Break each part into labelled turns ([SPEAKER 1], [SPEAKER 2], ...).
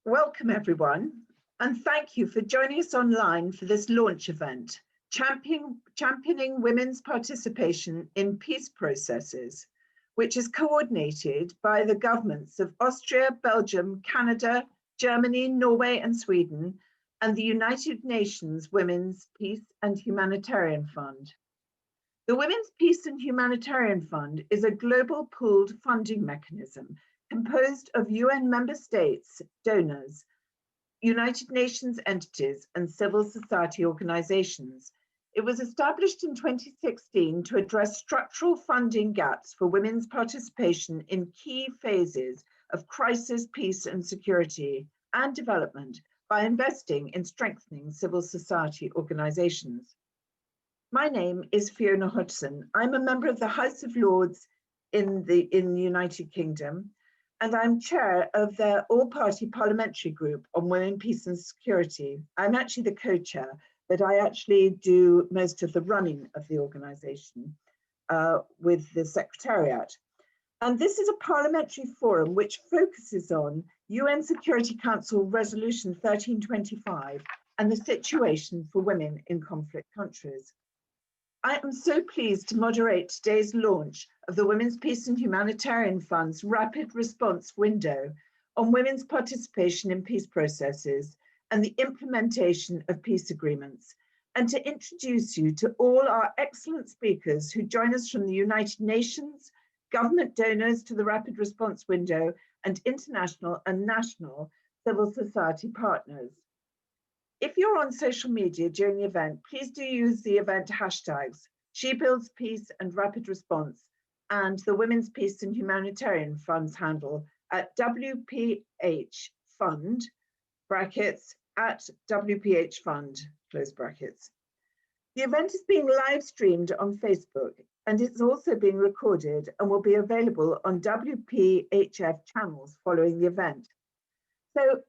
[SPEAKER 1] Welcome everyone, and thank you for joining us online for this launch event, Championing Women's Participation in Peace Processes, which is coordinated by the governments of Austria, Belgium, Canada, Germany, Norway and Sweden, and the United Nations Women's Peace and Humanitarian Fund. The Women's Peace and Humanitarian Fund is a global pooled funding mechanism composed of UN member states, donors, United Nations entities, and civil society organizations. It was established in 2016 to address structural funding gaps for women's participation in key phases of crisis, peace, and security and development by investing in strengthening civil society organizations. My name is Fiona Hodgson. I'm a member of the House of Lords in the United Kingdom, and I'm chair of their all-party parliamentary group on women, peace and security. I'm actually the co-chair, but I actually do most of the running of the organisation with the Secretariat. And this is a parliamentary forum which focuses on UN Security Council Resolution 1325 and the situation for women in conflict countries. I am so pleased to moderate today's launch of the Women's Peace and Humanitarian Fund's Rapid Response Window on women's participation in peace processes and the implementation of peace agreements, and to introduce you to all our excellent speakers who join us from the United Nations, government donors to the Rapid Response Window, and international and national civil society partners. If you're on social media during the event, please do use the event hashtags SheBuildsPeace and Rapid Response and the Women's Peace and Humanitarian Fund's handle at WPH Fund, brackets, at WPH Fund, close brackets. The event is being live streamed on Facebook, and it's also being recorded and will be available on WPHF channels following the event. So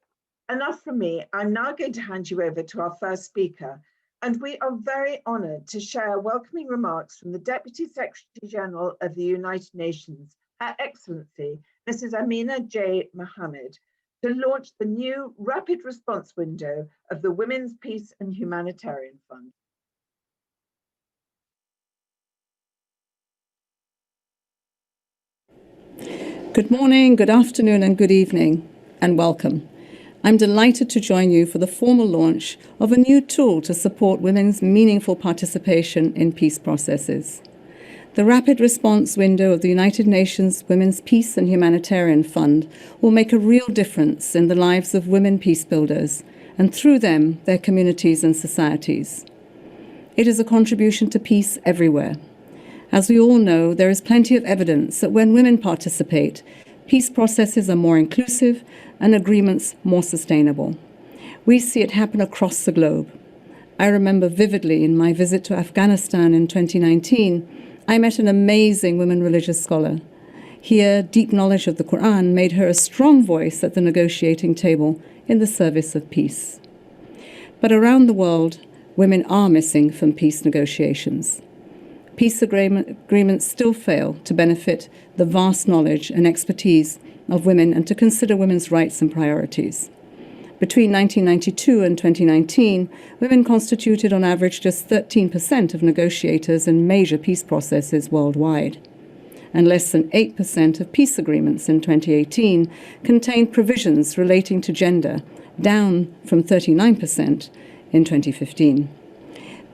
[SPEAKER 1] enough from me. I'm now going to hand you over to our first speaker, and we are very honoured to share welcoming remarks from the Deputy Secretary General of the United Nations, Her Excellency, Mrs. Amina J. Mohammed, to launch the new Rapid Response Window of the Women's Peace and Humanitarian Fund.
[SPEAKER 2] Good morning, good afternoon, and good evening, and welcome. I'm delighted to join you for the formal launch of a new tool to support women's meaningful participation in peace processes. The Rapid Response Window of the United Nations Women's Peace and Humanitarian Fund will make a real difference in the lives of women peace builders, and through them, their communities and societies. It is a contribution to peace everywhere. As we all know, there is plenty of evidence that when women participate, peace processes are more inclusive and agreements more sustainable. We see it happen across the globe. I remember vividly in my visit to Afghanistan in 2019, I met an amazing women religious scholar. Here, deep knowledge of the Quran made her a strong voice at the negotiating table in the service of peace. But around the world, women are missing from peace negotiations. Peace agreements still fail to benefit the vast knowledge and expertise of women and to consider women's rights and priorities. Between 1992 and 2019, women constituted on average just 13% of negotiators in major peace processes worldwide. And less than 8% of peace agreements in 2018 contained provisions relating to gender, down from 39% in 2015.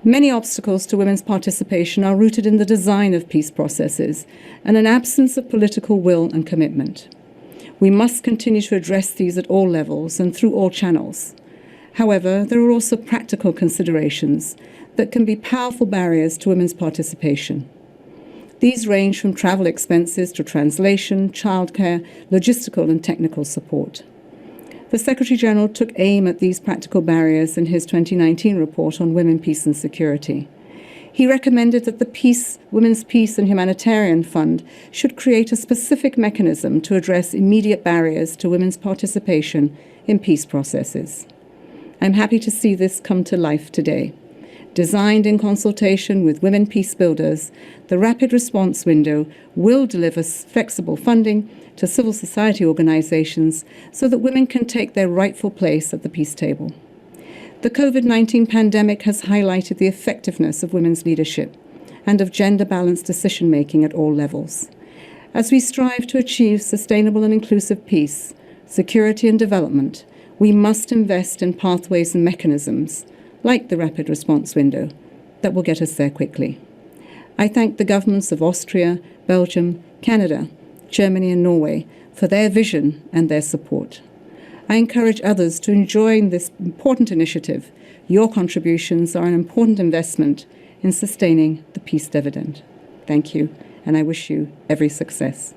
[SPEAKER 2] Many obstacles to women's participation are rooted in the design of peace processes and an absence of political will and commitment. We must continue to address these at all levels and through all channels. However, there are also practical considerations that can be powerful barriers to women's participation. These range from travel expenses to translation, childcare, logistical and technical support. The Secretary General took aim at these practical barriers in his 2019 report on women, peace and security. He recommended that the Women's Peace and Humanitarian Fund should create a specific mechanism to address immediate barriers to women's participation in peace processes. I'm happy to see this come to life today. Designed in consultation with women peace builders, the Rapid Response Window will deliver flexible funding to civil society organizations so that women can take their rightful place at the peace table. The COVID-19 pandemic has highlighted the effectiveness of women's leadership and of gender-balanced decision-making at all levels. As we strive to achieve sustainable and inclusive peace, security and development, we must invest in pathways and mechanisms, like the Rapid Response Window, that will get us there quickly. I thank the governments of Austria, Belgium, Canada, Germany and Norway for their vision and their support. I encourage others to join this important initiative. Your contributions are an important investment in sustaining the peace dividend. Thank you, and I wish you every success.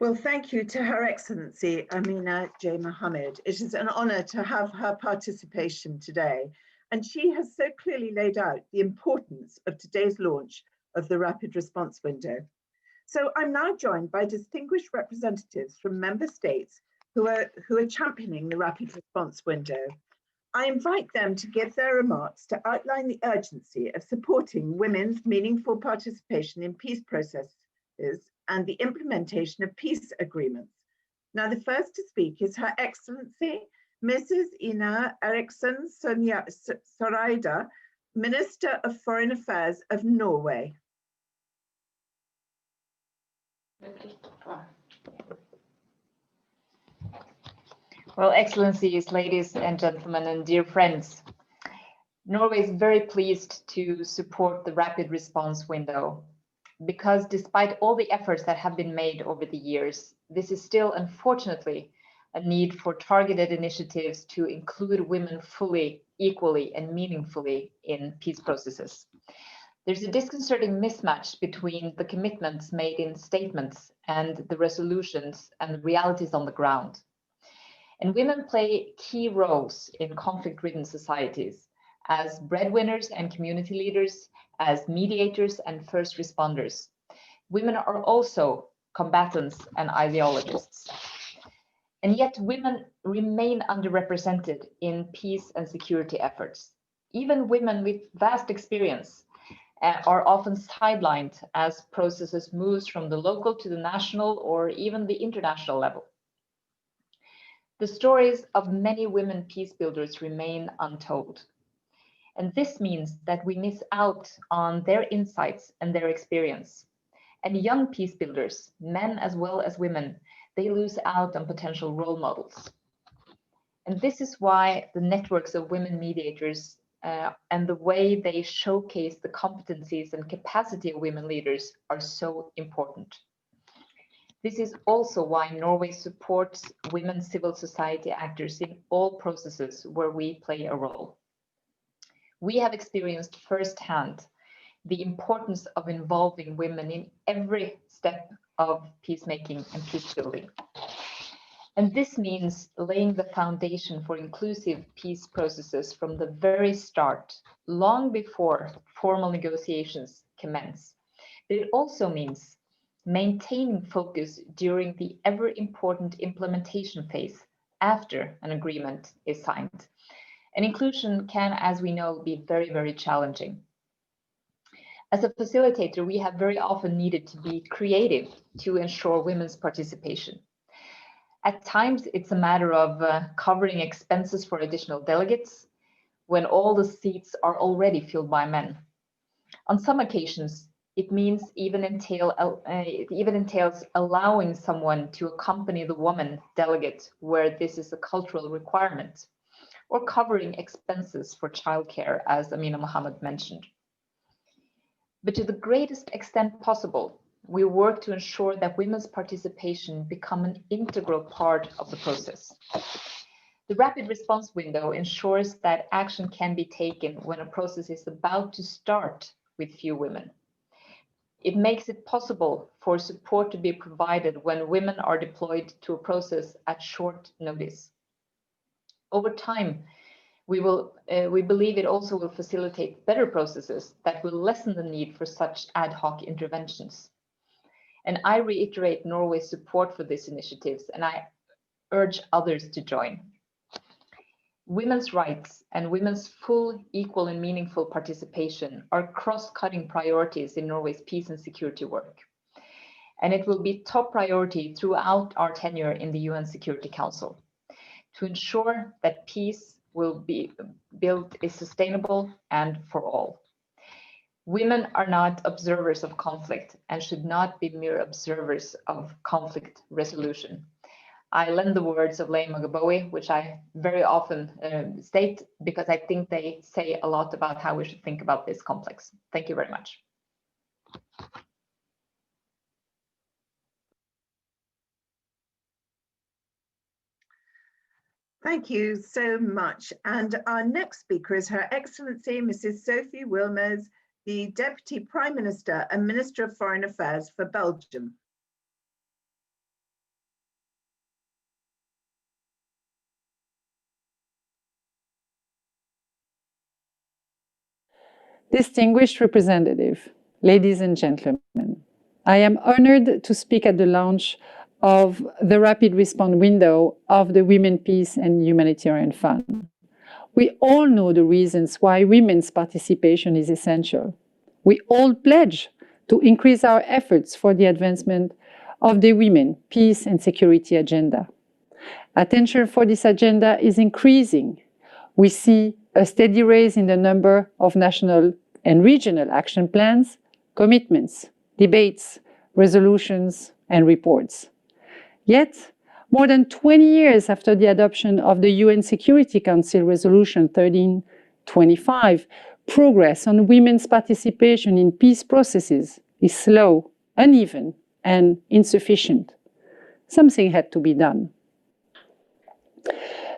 [SPEAKER 1] Well, thank you to Her Excellency Amina J. Mohammed. It is an honor to have her participation today, and she has so clearly laid out the importance of today's launch of the Rapid Response Window. So I'm now joined by distinguished representatives from member states who are championing the Rapid Response Window. I invite them to give their remarks to outline the urgency of supporting women's meaningful participation in peace processes and the implementation of peace agreements. Now, the first to speak is Her Excellency, Mrs. Ina Eriksson Soreide, Minister of Foreign Affairs of Norway.
[SPEAKER 3] Well, Excellencies, ladies and gentlemen, and dear friends, Norway is very pleased to support the Rapid Response Window because despite all the efforts that have been made over the years, this is still, unfortunately, a need for targeted initiatives to include women fully, equally, and meaningfully in peace processes. There's a disconcerting mismatch between the commitments made in statements and the resolutions and the realities on the ground. And women play key roles in conflict-ridden societies as breadwinners and community leaders, as mediators and first responders. Women are also combatants and ideologists. And yet women remain underrepresented in peace and security efforts. Even women with vast experience are often sidelined as processes moves from the local to the national or even the international level. The stories of many women peace builders remain untold. And this means that we miss out on their insights and their experience. And young peace builders, men as well as women, they lose out on potential role models. And this is why the networks of women mediators and the way they showcase the competencies and capacity of women leaders are so important. This is also why Norway supports women civil society actors in all processes where we play a role. We have experienced firsthand the importance of involving women in every step of peacemaking and peace building. And this means laying the foundation for inclusive peace processes from the very start, long before formal negotiations commence. But it also means maintaining focus during the ever-important implementation phase after an agreement is signed. And inclusion can, as we know, be very, very challenging. As a facilitator, we have very often needed to be creative to ensure women's participation. At times, it's a matter of covering expenses for additional delegates when all the seats are already filled by men. On some occasions, it even entails allowing someone to accompany the woman delegate where this is a cultural requirement, or covering expenses for childcare, as Amina Mohammed mentioned. But to the greatest extent possible, we work to ensure that women's participation become an integral part of the process. The Rapid Response Window ensures that action can be taken when a process is about to start with few women. It makes it possible for support to be provided when women are deployed to a process at short notice. Over time, we believe it also will facilitate better processes that will lessen the need for such ad hoc interventions. And I reiterate Norway's support for these initiatives, and I urge others to join. Women's rights and women's full, equal, and meaningful participation are cross-cutting priorities in Norway's peace and security work. And it will be top priority throughout our tenure in the UN Security Council to ensure that peace will be built is sustainable and for all. Women are not observers of conflict and should not be mere observers of conflict resolution. I lend the words of Leymah Gbowee, which I very often state because I think they say a lot about how we should think about this complex. Thank you very much.
[SPEAKER 1] Thank you so much. And our next speaker is Her Excellency Mrs. Sophie Wilmers, the Deputy Prime Minister and Minister of Foreign Affairs for Belgium.
[SPEAKER 4] Distinguished representative, ladies and gentlemen, I am honored to speak at the launch of the Rapid Response Window of the Women, Peace and Humanitarian Fund. We all know the reasons why women's participation is essential. We all pledge to increase our efforts for the advancement of the women, peace and security agenda. Attention for this agenda is increasing. We see a steady rise in the number of national and regional action plans, commitments, debates, resolutions, and reports. Yet, more than 20 years after the adoption of the UN Security Council Resolution 1325, progress on women's participation in peace processes is slow, uneven, and insufficient. Something had to be done.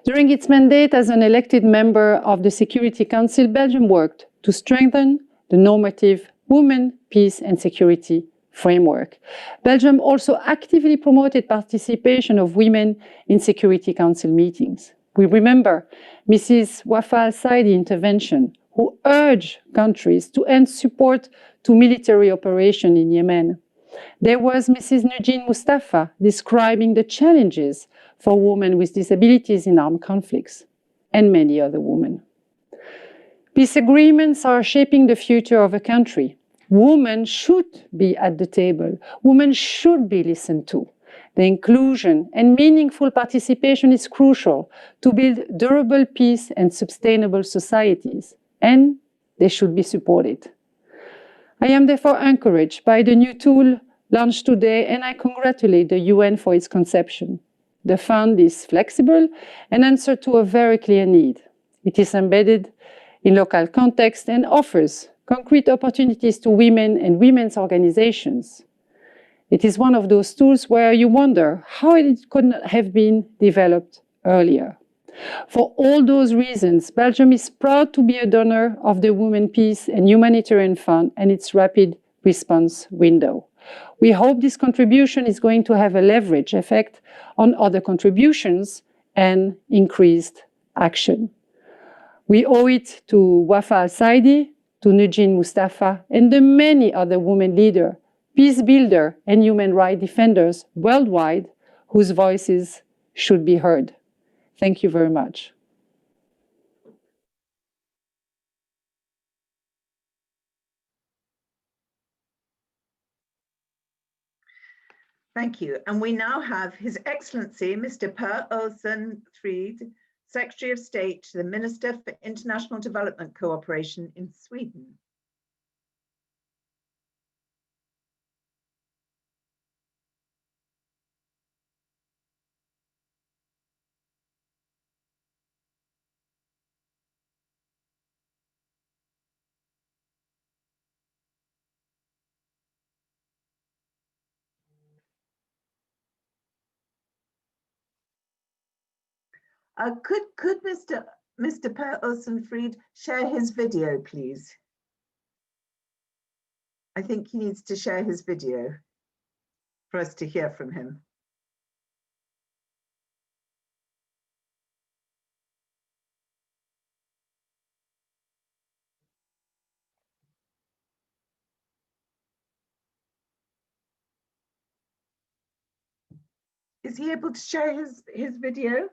[SPEAKER 4] During its mandate as an elected member of the Security Council, Belgium worked to strengthen the normative women, peace and security framework. Belgium also actively promoted participation of women in Security Council meetings. We remember Mrs. Wafa Al-Saidi intervention, who urged countries to end support to military operation in Yemen. There was Mrs. Nujin Mustafa describing the challenges for women with disabilities in armed conflicts, and many other women. Peace agreements are shaping the future of a country. Women should be at the table. Women should be listened to. The inclusion and meaningful participation is crucial to build durable peace and sustainable societies, and they should be supported. I am therefore encouraged by the new tool launched today, and I congratulate the UN for its conception. The fund is flexible and answers to a very clear need. It is embedded in local context and offers concrete opportunities to women and women's organizations. It is one of those tools where you wonder how it could not have been developed earlier. For all those reasons, Belgium is proud to be a donor of the Women, Peace and Humanitarian Fund and its Rapid Response Window. We hope this contribution is going to have a leverage effect on other contributions and increased action. We owe it to Wafa Al-Saidi, to Nujin Mustafa, and the many other women leaders, peace builders, and human rights defenders worldwide whose voices should be heard. Thank you very much.
[SPEAKER 1] Thank you. And we now have His Excellency, Mr. Per Olsen Frid, Secretary of State to the Minister for International Development Cooperation in Sweden. Could Mr. Per Olsen Frid share his video, please? I think he needs to share his video for us to hear from him. Is he able to share his video?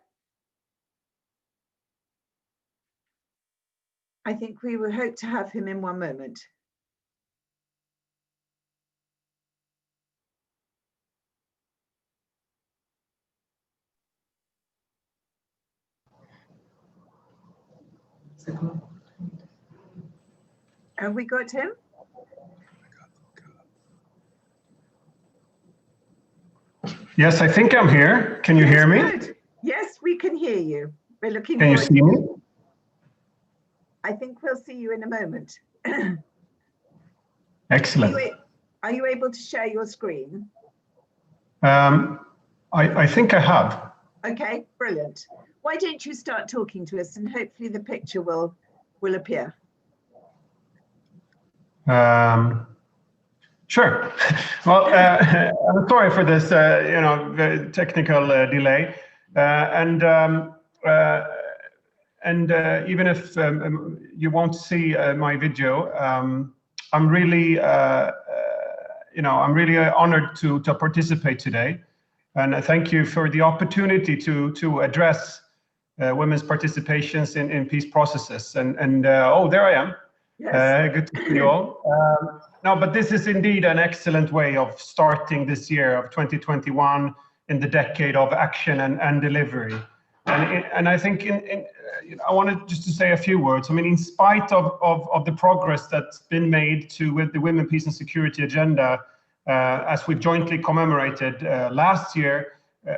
[SPEAKER 1] I think we will hope to have him in one moment. Have we got him?
[SPEAKER 5] Yes, I think I'm here. Can you hear me?
[SPEAKER 1] Good. Yes, we can hear you. We're looking
[SPEAKER 5] Can you
[SPEAKER 1] forward
[SPEAKER 5] see me?
[SPEAKER 1] I think we'll see you in a moment.
[SPEAKER 5] Excellent.
[SPEAKER 1] Are you able to share your screen?
[SPEAKER 5] I think I have.
[SPEAKER 1] Okay, brilliant. Why don't you start talking to us and hopefully the picture will appear.
[SPEAKER 5] Sure. Well, I'm sorry for this, very technical delay, even if you won't see my video, I'm really, I'm really honored to participate today, and thank you for the opportunity to address women's participations in peace processes. Oh, there I am. Yes. Good to see you all. No, but this is indeed an excellent way of starting this year of 2021 in the decade of action and delivery. And I think I wanted just to say a few words. I mean, in spite of the progress that's been made with the Women, Peace and Security agenda, as we've jointly commemorated last year,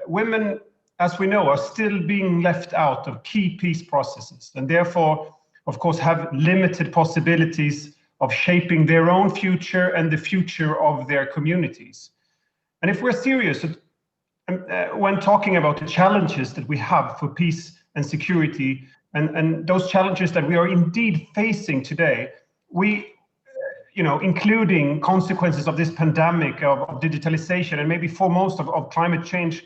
[SPEAKER 5] women, as we know, are still being left out of key peace processes, and therefore, of course, have limited possibilities of shaping their own future and the future of their communities. And if we're serious when talking about the challenges that we have for peace and security, and those challenges that we are indeed facing today, including consequences of this pandemic, of digitalization, and maybe foremost of climate change,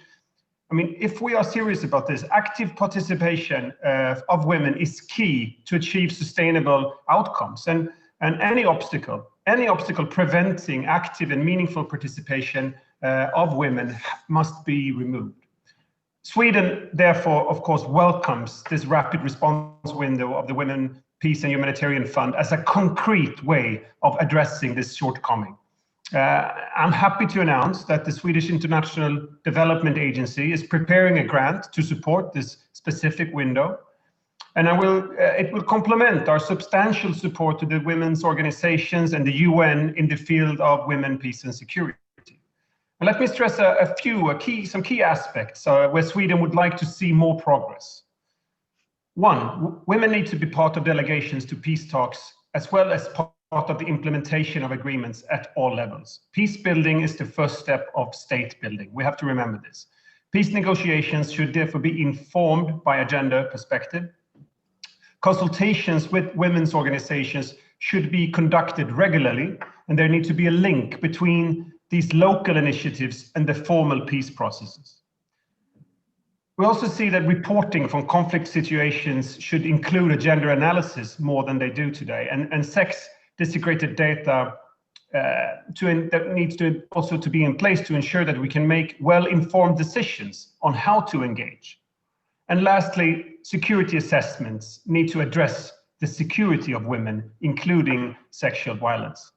[SPEAKER 5] I mean, if we are serious about this, active participation of women is key to achieve sustainable outcomes. And any obstacle preventing active and meaningful participation of women must be removed. Sweden, therefore, of course, welcomes this rapid response window of the Women, Peace and Humanitarian Fund as a concrete way of addressing this shortcoming. I'm happy to announce that the Swedish International Development Agency is preparing a grant to support this specific window. And it will complement our substantial support to the women's organizations and the UN in the field of women, peace and security. And let me stress some key aspects where Sweden would like to see more progress. One, women need to be part of delegations to peace talks, as well as part of the implementation of agreements at all levels. Peace building is the first step of state building. We have to remember this. Peace negotiations should therefore be informed by a gender perspective. Consultations with women's organizations should be conducted regularly, and there needs to be a link between these local initiatives and the formal peace processes. We also see that reporting from conflict situations should include a gender analysis more than they do today, and sex desegregated data that needs to also be in place to ensure that we can make well-informed decisions on how to engage. And lastly, security assessments need to address the security of women, including sexual violence.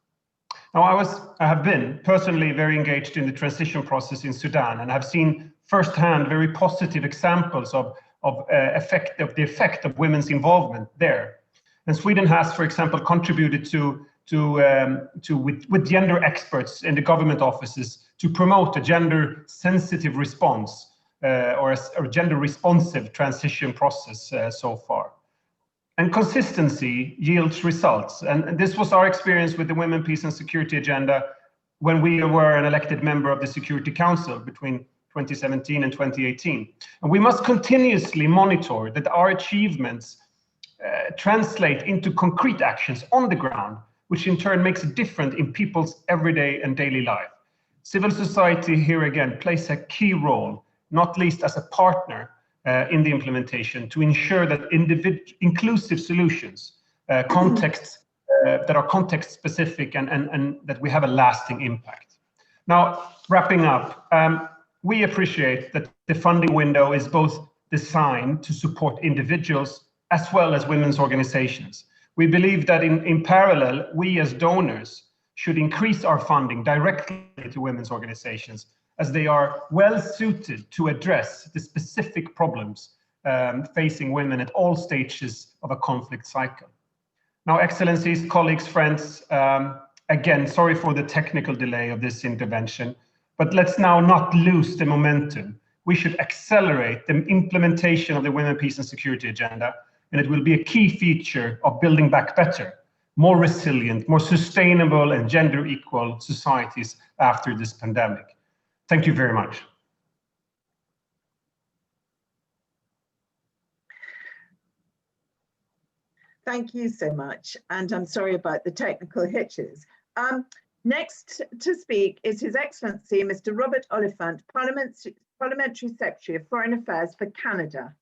[SPEAKER 5] Now, I have been personally very engaged in the transition process in Sudan, and have seen firsthand very positive examples of the effect of women's involvement there. And Sweden has, for example, contributed with gender experts in the government offices to promote a gender-sensitive response or a gender-responsive transition process so far. And consistency yields results. And this was our experience with the Women, Peace and Security agenda when we were an elected member of the Security Council between 2017 and 2018. And we must continuously monitor that our achievements translate into concrete actions on the ground, which in turn makes a difference in people's everyday and daily life. Civil society here again plays a key role, not least as a partner in the implementation, to ensure that inclusive solutions, contexts that are context specific and that we have a lasting impact. Now, wrapping up, we appreciate that the funding window is both designed to support individuals as well as women's organizations. We believe that in parallel, we as donors should increase our funding directly to women's organizations, as they are well suited to address the specific problems facing women at all stages of a conflict cycle. Now, Excellencies, colleagues, friends, again, sorry for the technical delay of this intervention, but let's now not lose the momentum. We should accelerate the implementation of the Women, Peace and Security Agenda, and it will be a key feature of building back better, more resilient, more sustainable and gender equal societies after this pandemic. Thank you very much.
[SPEAKER 1] Thank you so much, and I'm sorry about the technical hitches. Next to speak is His Excellency, Mr. Robert Oliphant, Parliamentary Secretary of Foreign Affairs for Canada.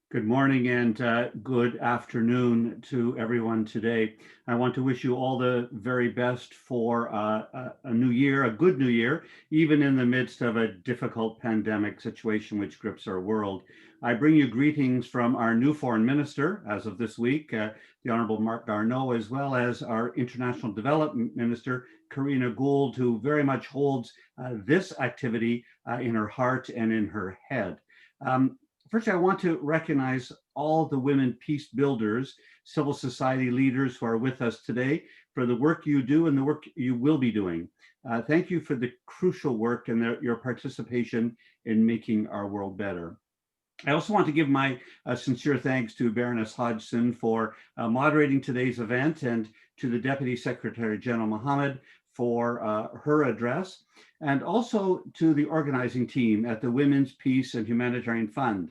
[SPEAKER 6] Good morning and good afternoon to everyone today. I want to wish you all the very best for a new year, a good new year, even in the midst of a difficult pandemic situation which grips our world. I bring you greetings from our new Foreign Minister, as of this week, the Honourable Mark Garneau, as well as our International Development Minister, Karina Gould, who very much holds this activity in her heart and in her head. First, I want to recognize all the women peace builders, civil society leaders who are with us today for the work you do and the work you will be doing. Thank you for the crucial work and your participation in making our world better. I also want to give my sincere thanks to Baroness Hodgson for moderating today's event, and to the Deputy Secretary General Mohammed for her address, and also to the organizing team at the Women's Peace and Humanitarian Fund.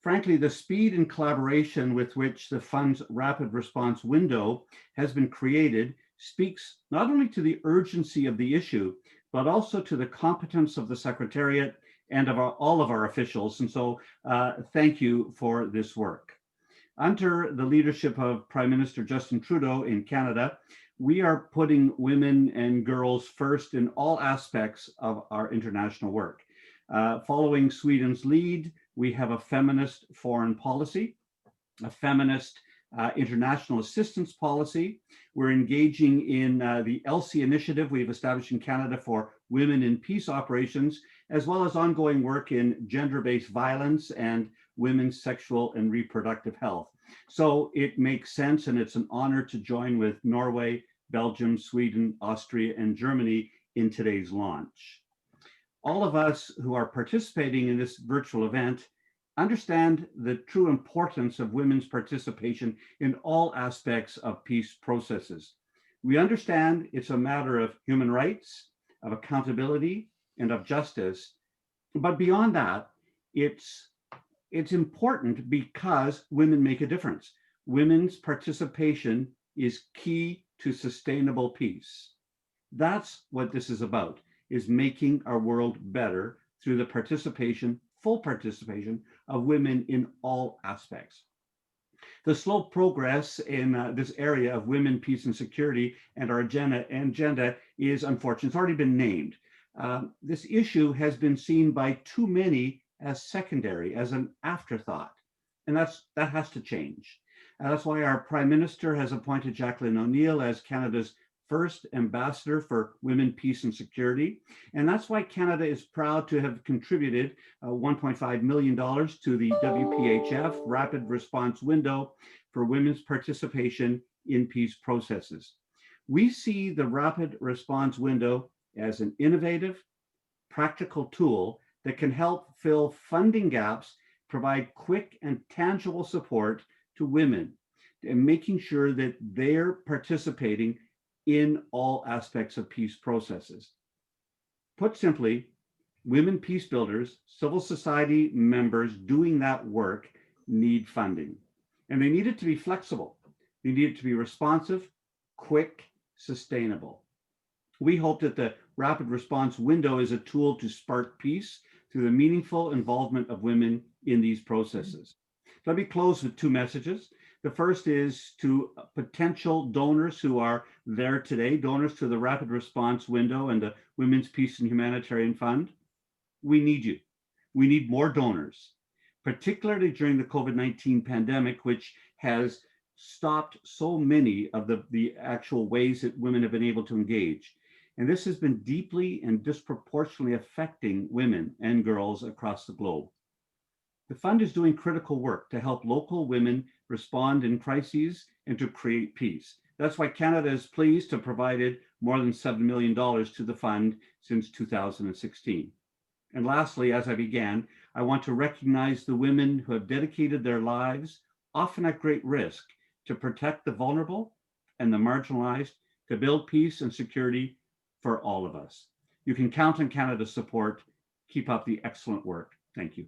[SPEAKER 6] Frankly, the speed and collaboration with which the fund's rapid response window has been created speaks not only to the urgency of the issue, but also to the competence of the Secretariat and of all of our officials. And so thank you for this work. Under the leadership of Prime Minister Justin Trudeau in Canada, we are putting women and girls first in all aspects of our international work. Following Sweden's lead, we have a feminist foreign policy, a feminist international assistance policy. We're engaging in the ELSI initiative we've established in Canada for women in peace operations, as well as ongoing work in gender-based violence and women's sexual and reproductive health. So it makes sense, and it's an honor to join with Norway, Belgium, Sweden, Austria, and Germany in today's launch. All of us who are participating in this virtual event understand the true importance of women's participation in all aspects of peace processes. We understand it's a matter of human rights, of accountability, and of justice. But beyond that, it's important because women make a difference. Women's participation is key to sustainable peace. That's what this is about, is making our world better through the participation, full participation of women in all aspects. The slow progress in this area of women, peace, and security and our agenda is unfortunate. It's already been named. This issue has been seen by too many as secondary, as an afterthought, and that has to change. And that's why our Prime Minister has appointed Jacqueline O'Neill as Canada's first ambassador for women, peace, and security. And that's why Canada is proud to have contributed $1.5 million to the WPHF Rapid Response Window for women's participation in peace processes. We see the Rapid Response Window as an innovative, practical tool that can help fill funding gaps, provide quick and tangible support to women, and making sure that they're participating in all aspects of peace processes. Put simply, women peace builders, civil society members doing that work need funding. And they need it to be flexible. They need it to be responsive, quick, sustainable. We hope that the Rapid Response Window is a tool to spark peace through the meaningful involvement of women in these processes. Let me close with two messages. The first is to potential donors who are there today, donors to the Rapid Response Window and the Women's Peace and Humanitarian Fund. We need you. We need more donors, particularly during the COVID-19 pandemic, which has stopped so many of the actual ways that women have been able to engage. And this has been deeply and disproportionately affecting women and girls across the globe. The fund is doing critical work to help local women respond in crises and to create peace. That's why Canada is pleased to have provided more than $7 million to the fund since 2016. And lastly, as I began, I want to recognize the women who have dedicated their lives, often at great risk, to protect the vulnerable and the marginalized, to build peace and security for all of us. You can count on Canada's support. Keep up the excellent work. Thank you.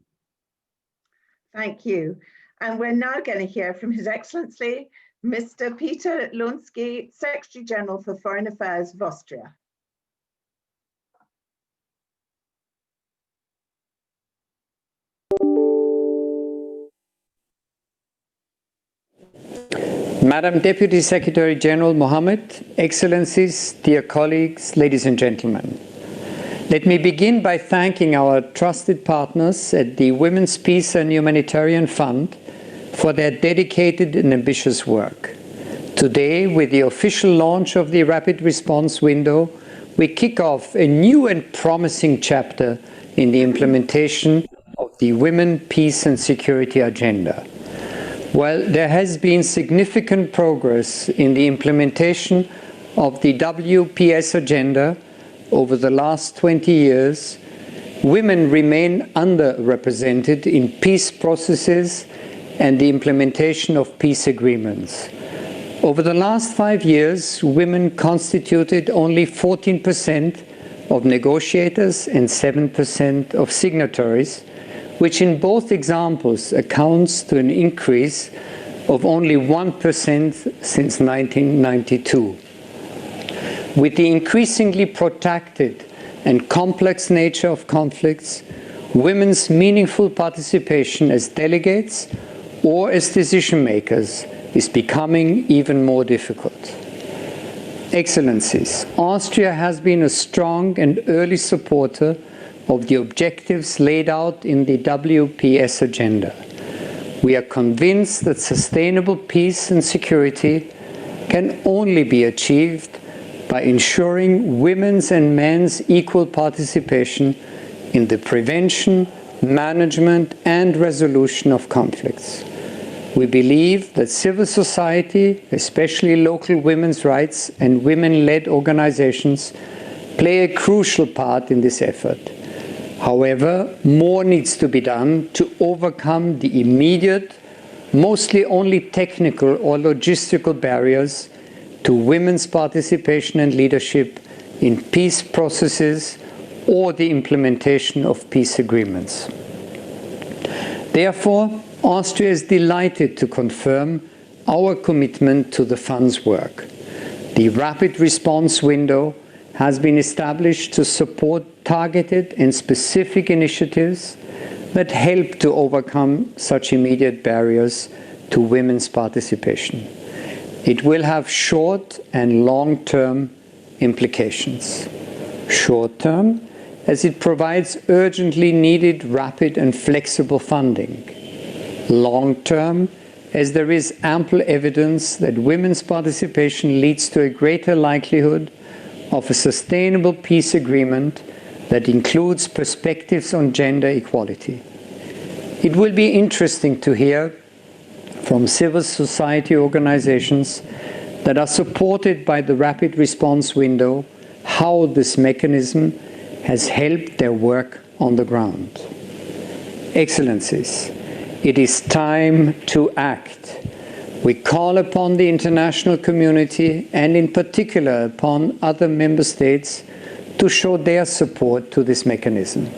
[SPEAKER 1] Thank you. And we're now going to hear from His Excellency, Mr. Peter Lonsky, Secretary General for Foreign Affairs of Austria.
[SPEAKER 7] Madam Deputy Secretary General Mohammed, Excellencies, dear colleagues, ladies and gentlemen. Let me begin by thanking our trusted partners at the Women's Peace and Humanitarian Fund for their dedicated and ambitious work. Today, with the official launch of the Rapid Response Window, we kick off a new and promising chapter in the implementation of the Women, Peace and Security Agenda. While there has been significant progress in the implementation of the WPS agenda over the last 20 years, women remain underrepresented in peace processes and the implementation of peace agreements. Over the last 5 years, women constituted only 14% of negotiators and 7% of signatories, which in both examples accounts to an increase of only 1% since 1992. With the increasingly protracted and complex nature of conflicts, women's meaningful participation as delegates or as decision makers is becoming even more difficult. Excellencies, Austria has been a strong and early supporter of the objectives laid out in the WPS agenda. We are convinced that sustainable peace and security can only be achieved by ensuring women's and men's equal participation in the prevention, management, and resolution of conflicts. We believe that civil society, especially local women's rights and women-led organizations, play a crucial part in this effort. However, more needs to be done to overcome the immediate, mostly only technical or logistical barriers to women's participation and leadership in peace processes or the implementation of peace agreements. Therefore, Austria is delighted to confirm our commitment to the fund's work. The Rapid Response Window has been established to support targeted and specific initiatives that help to overcome such immediate barriers to women's participation. It will have short and long-term implications. Short-term, as it provides urgently needed rapid and flexible funding. Long-term, as there is ample evidence that women's participation leads to a greater likelihood of a sustainable peace agreement that includes perspectives on gender equality. It will be interesting to hear from civil society organizations that are supported by the Rapid Response Window how this mechanism has helped their work on the ground. Excellencies, it is time to act. We call upon the international community and in particular upon other member states to show their support to this mechanism,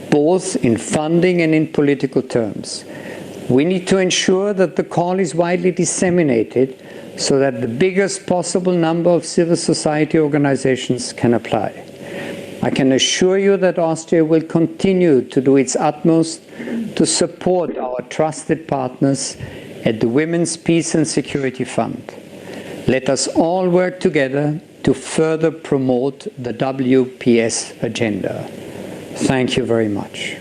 [SPEAKER 7] both in funding and in political terms. We need to ensure that the call is widely disseminated so that the biggest possible number of civil society organizations can apply. I can assure you that Austria will continue to do its utmost to support our trusted partners at the Women's Peace and Security Fund. Let us all work together to further promote the WPS agenda. Thank you very much.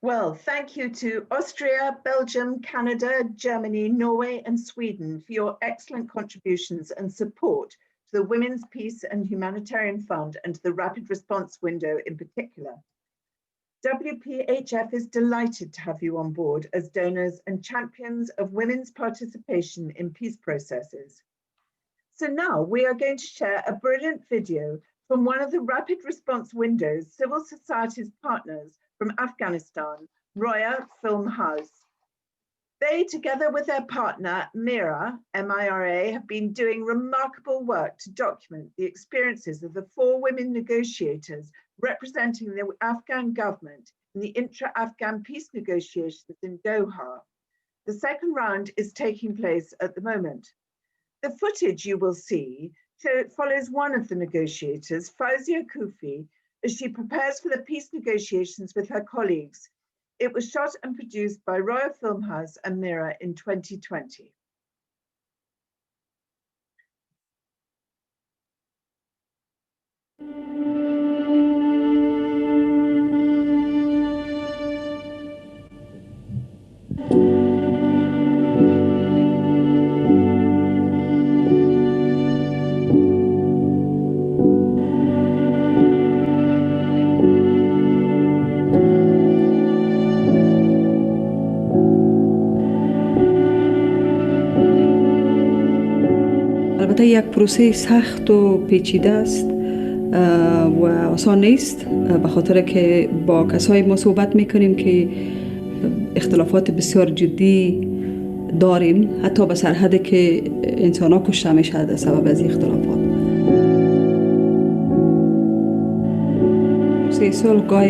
[SPEAKER 1] Well, thank you to Austria, Belgium, Canada, Germany, Norway and Sweden for your excellent contributions and support to the Women's Peace and Humanitarian Fund and to the Rapid Response Window in particular. WPHF is delighted to have you on board as donors and champions of women's participation in peace processes. So now we are going to share a brilliant video from one of the Rapid Response Window's civil society's partners from Afghanistan, Roya Film House. They, together with their partner, Mira, M-I-R-A, have been doing remarkable work to document the experiences of the 4 women negotiators representing the Afghan government in the intra-Afghan peace negotiations in Doha. The second round is taking place at the moment. The footage you will see follows one of the negotiators, Fauzia Kufi, as she prepares for the peace negotiations with her colleagues. It was shot and produced by Royal Film House and Mira in 2020.
[SPEAKER 2] البته یک پروسه سخت و پیچیده است و آسان نیست، به خاطر که با کسای ما صحبت میکنیم که اختلافات بسیار جدی داریم، حتی به سرحدی که انسان ها کشته میشه در سبب از اختلافات. 3 سال گاه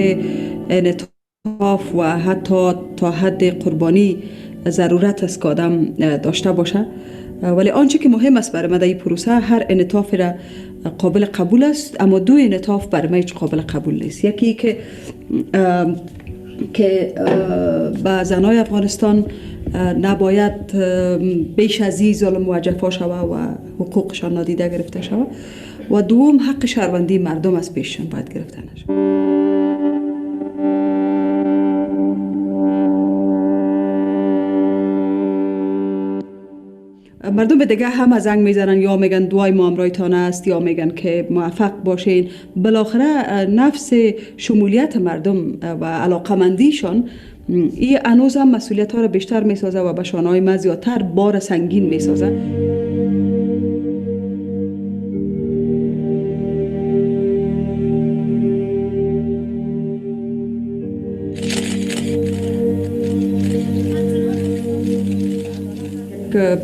[SPEAKER 2] انعطاف و حتی تا حد قربانی ضرورت است که آدم داشته باشه، ولی آنچه که مهم است برای من در این پروسه، هر انعطاف را قابل قبول است، اما 2 انعطاف برای من هیچ قابل قبول نیست. یکی که با زنای افغانستان نباید بیش از این ظلم موجفا شود و حقوقشان نادیده گرفته شود، و دوم حق شهروندی مردم از پیششان باید گرفته نشود. مردم به دیگه هم زنگ میزنن، یا میگن دعای ما همراهتان است، یا میگن که موفق باشین. بالاخره نفس شمولیت مردم و علاقمندیشان این هنوز هم مسئولیت ها را بیشتر میسازه و به شانه‌های ما زیادتر بار سنگین میسازه.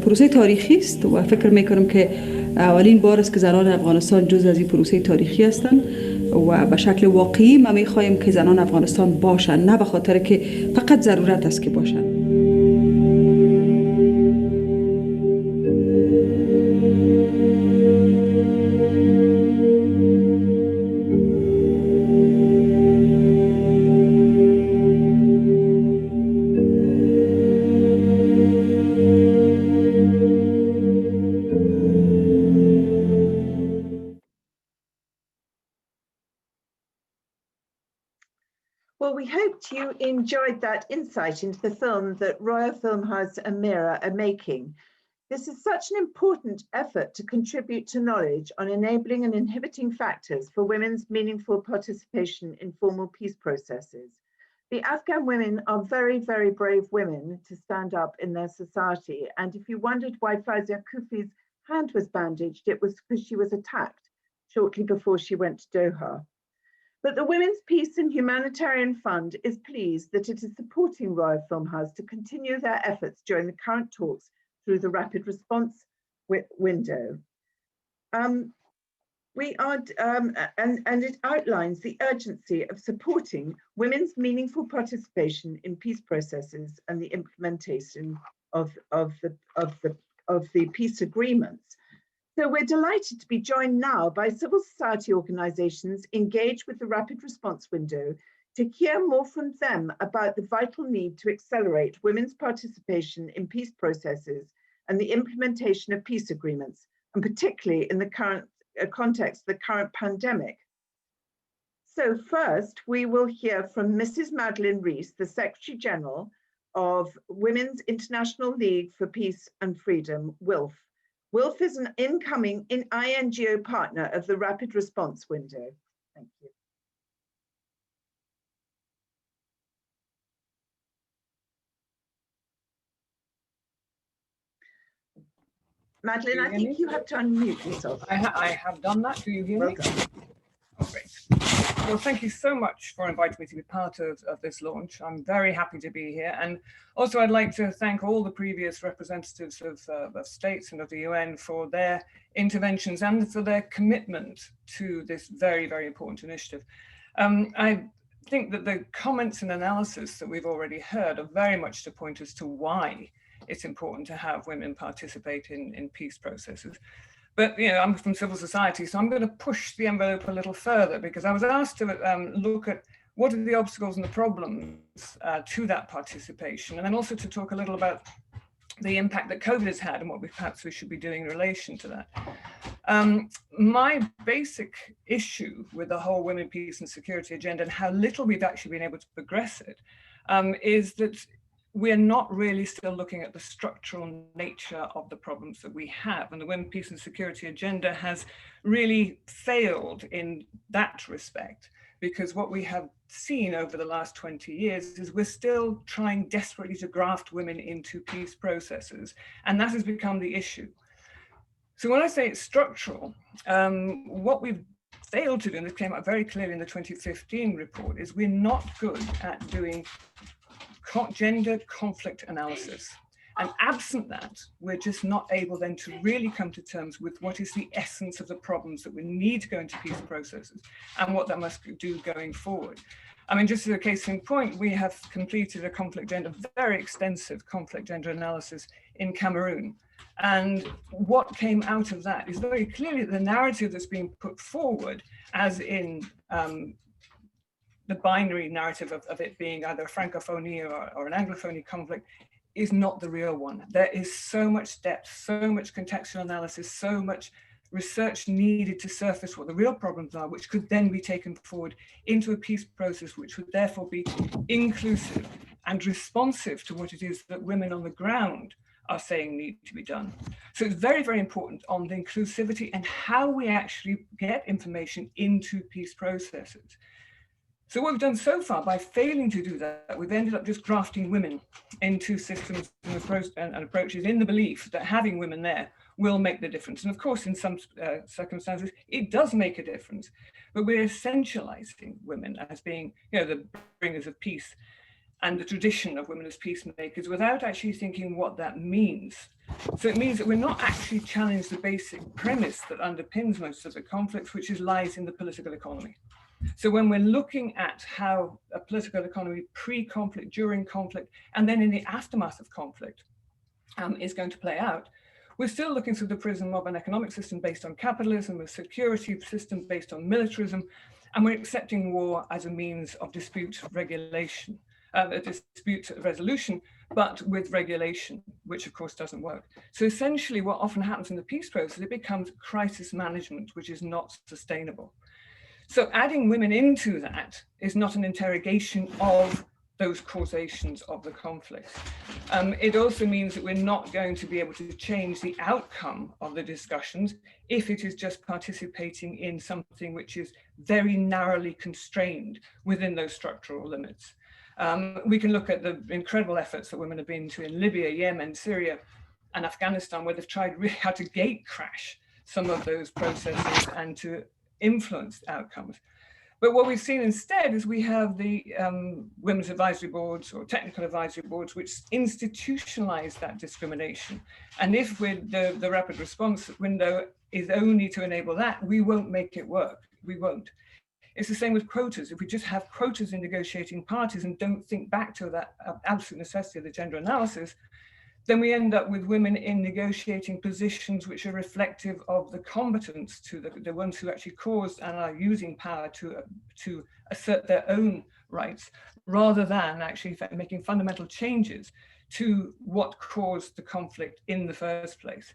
[SPEAKER 2] پروسه تاریخی است و فکر میکنم که اولین بار است که زنان افغانستان جز از این پروسه تاریخی هستند و به شکل واقعی ما میخواهیم که زنان افغانستان باشن، نه به خاطر که فقط ضرورت است که باشن.
[SPEAKER 1] Well, we hoped you enjoyed that insight into the film that Royal Film House and Mira are making. This is such an important effort to contribute to knowledge on enabling and inhibiting factors for women's meaningful participation in formal peace processes. The Afghan women are very, very brave women to stand up in their society. And if you wondered why Fauzia Kufi's hand was bandaged, it was because she was attacked shortly before she went to Doha. But the Women's Peace and Humanitarian Fund is pleased that it is supporting Royal Film House to continue their efforts during the current talks through the Rapid Response Window. And it outlines the urgency of supporting women's meaningful participation in peace processes and the implementation of the peace agreements. So we're delighted to be joined now by civil society organisations engaged with the Rapid Response Window to hear more from them about the vital need to accelerate women's participation in peace processes and the implementation of peace agreements, and particularly in the current context of the current pandemic. So first, we will hear from Mrs. Madeleine Rees, the Secretary General of Women's International League for Peace and Freedom, WILF. WILF is an incoming INGO partner of the Rapid Response Window. Thank you. Madeleine, I think you have to unmute yourself.
[SPEAKER 8] I have done that. Do you hear me? Oh, great. Well, thank you so much for inviting me to be part of this launch. I'm very happy to be here. And also I'd like to thank all the previous representatives of states and of the UN for their interventions and for their commitment to this very, very important initiative. I think that the comments and analysis that we've already heard are very much to point us to why it's important to have women participate in peace processes. But I'm from civil society, so I'm going to push the envelope a little further, because I was asked to look at what are the obstacles and the problems to that participation, and then also to talk a little about the impact that COVID has had and what perhaps we should be doing in relation to that. My basic issue with the whole women, peace and security agenda and how little we've actually been able to progress it is that we're not really still looking at the structural nature of the problems that we have. And the Women, Peace and Security agenda has really failed in that respect, because what we have seen over the last 20 years is we're still trying desperately to graft women into peace processes. And that has become the issue. So when I say it's structural, what we've failed to do, and this came out very clearly in the 2015 report, is we're not good at doing gender conflict analysis. And absent that, we're just not able then to really come to terms with what is the essence of the problems that we need to go into peace processes and what that must do going forward. I mean, just as a case in point, we have completed a very extensive conflict gender analysis in Cameroon. And what came out of that is very clearly the narrative that's being put forward, as in the binary narrative of it being either a francophonie or an anglophony conflict, is not the real one. There is so much depth, so much contextual analysis, so much research needed to surface what the real problems are, which could then be taken forward into a peace process, which would therefore be inclusive and responsive to what it is that women on the ground are saying need to be done. So it's very, very important on the inclusivity and how we actually get information into peace processes. So what we've done so far, by failing to do that, we've ended up just grafting women into systems and approaches in the belief that having women there will make the difference. And of course, in some circumstances, it does make a difference. But we're essentializing women as being, the bringers of peace and the tradition of women as peacemakers without actually thinking what that means. So it means that we're not actually challenging the basic premise that underpins most of the conflicts, which lies in the political economy. So when we're looking at how a political economy pre-conflict, during conflict, and then in the aftermath of conflict is going to play out, we're still looking through the prism of an economic system based on capitalism, a security system based on militarism, and we're accepting war as a means of dispute regulation, dispute resolution, but with regulation, which of course doesn't work. So essentially what often happens in the peace process, it becomes crisis management, which is not sustainable. So adding women into that is not an interrogation of those causations of the conflict. It also means that we're not going to be able to change the outcome of the discussions if it is just participating in something which is very narrowly constrained within those structural limits. We can look at the incredible efforts that women have been to in Libya, Yemen, Syria, and Afghanistan, where they've tried really how to gate crash some of those processes and to influence outcomes. But what we've seen instead is we have the women's advisory boards or technical advisory boards, which institutionalize that discrimination. And if the rapid response window is only to enable that, we won't make it work. We won't. It's the same with quotas. If we just have quotas in negotiating parties and don't think back to that absolute necessity of the gender analysis, then we end up with women in negotiating positions which are reflective of the combatants, to the ones who actually caused and are using power to assert their own rights, rather than actually making fundamental changes to what caused the conflict in the first place.